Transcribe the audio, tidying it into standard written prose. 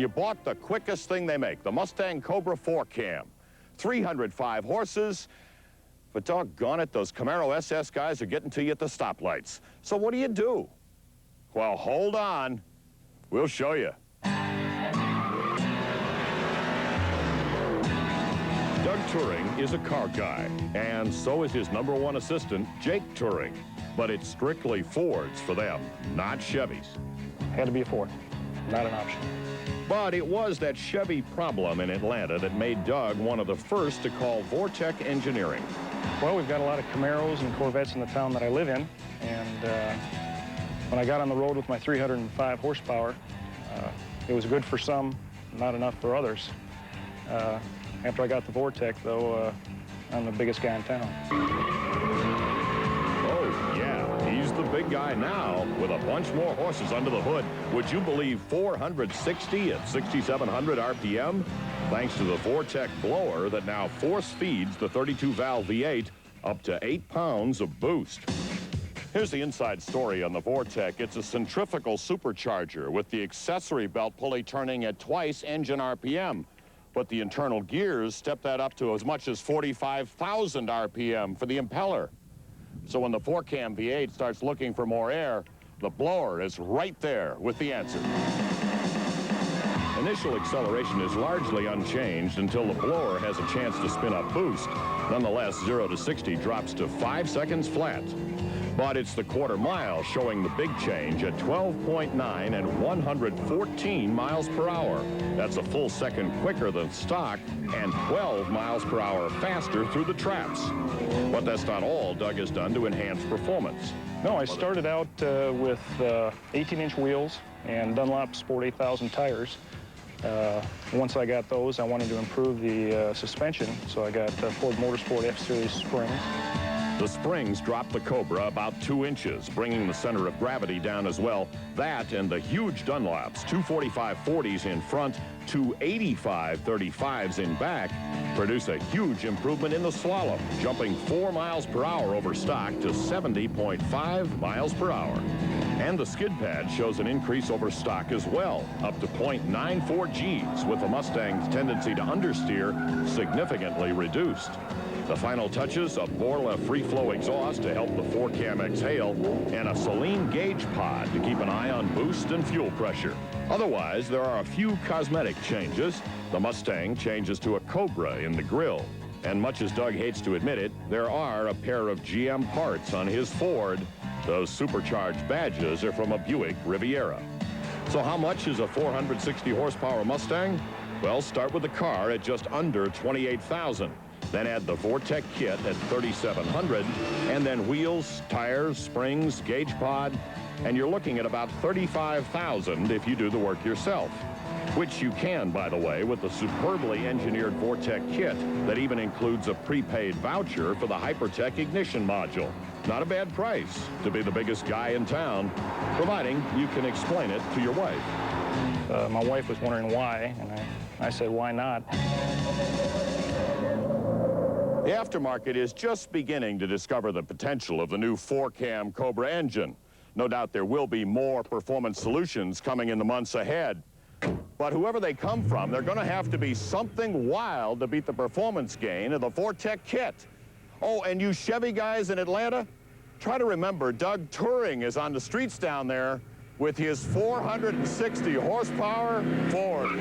You bought the quickest thing they make, the Mustang Cobra 4-cam. 305 horses, but doggone it, those Camaro SS guys are getting to you at the stoplights. So what do? Well, hold on. We'll show you. Doug Turing is a car guy, and so is his #1 assistant, Jake Turing. But it's strictly Fords for them, not Chevys. Had to be a Ford, not an option. But it was that Chevy problem in Atlanta that made Doug one of the first to call Vortech Engineering. Well, we've got a lot of Camaros and Corvettes in the town that I live in, and when I got on the road with my 305 horsepower, it was good for some, not enough for others. After I got the Vortech, though, I'm the biggest guy in town. Oh, yeah, he's the big guy now with a bunch more horses under the hood. Would you believe 460 at 6,700 RPM? Thanks to the Vortech blower that now force feeds the 32-valve V8 up to 8 pounds of boost. Here's the inside story on the Vortech. It's a centrifugal supercharger with the accessory belt pulley turning at twice engine RPM. But the internal gears step that up to as much as 45,000 RPM for the impeller. So when the 4-cam V8 starts looking for more air, the blower is right there with the answer. Initial acceleration is largely unchanged until the blower has a chance to spin up boost. Nonetheless, 0 to 60 drops to 5 seconds flat. But it's the quarter mile showing the big change at 12.9 and 114 miles per hour. That's a full second quicker than stock and 12 miles per hour faster through the traps. But that's not all Doug has done to enhance performance. No, I started out with 18-inch wheels and Dunlop Sport 8000 tires. Once I got those, I wanted to improve the suspension, so I got Ford Motorsport F-Series springs. The springs drop the Cobra about 2 inches, bringing the center of gravity down as well. That and the huge Dunlops, 245/40s in front, 285/35s in back, produce a huge improvement in the slalom, jumping 4 miles per hour over stock to 70.5 miles per hour. And the skid pad shows an increase over stock as well, up to 0.94 Gs, with the Mustang's tendency to understeer significantly reduced. The final touches, a Borla free-flow exhaust to help the 4-cam exhale, and a Saline gauge pod to keep an eye on boost and fuel pressure. Otherwise, there are a few cosmetic changes. The Mustang changes to a Cobra in the grille. And much as Doug hates to admit it, there are a pair of GM parts on his Ford. Those supercharged badges are from a Buick Riviera. So how much is a 460 horsepower Mustang? Well, start with the car at just under $28,000. Then add the Vortech kit at $3,700, and then wheels, tires, springs, gauge pod, and you're looking at about $35,000 if you do the work yourself. Which you can, by the way, with the superbly engineered Vortech kit that even includes a prepaid voucher for the Hypertech ignition module. Not a bad price to be the biggest guy in town, providing you can explain it to your wife. My wife was wondering why, and I said, why not? The aftermarket is just beginning to discover the potential of the new 4-cam Cobra engine. No doubt there will be more performance solutions coming in the months ahead. But whoever they come from, they're going to have to be something wild to beat the performance gain of the Vortech kit. Oh, and you Chevy guys in Atlanta, try to remember Doug Turing is on the streets down there with his 460 horsepower Ford.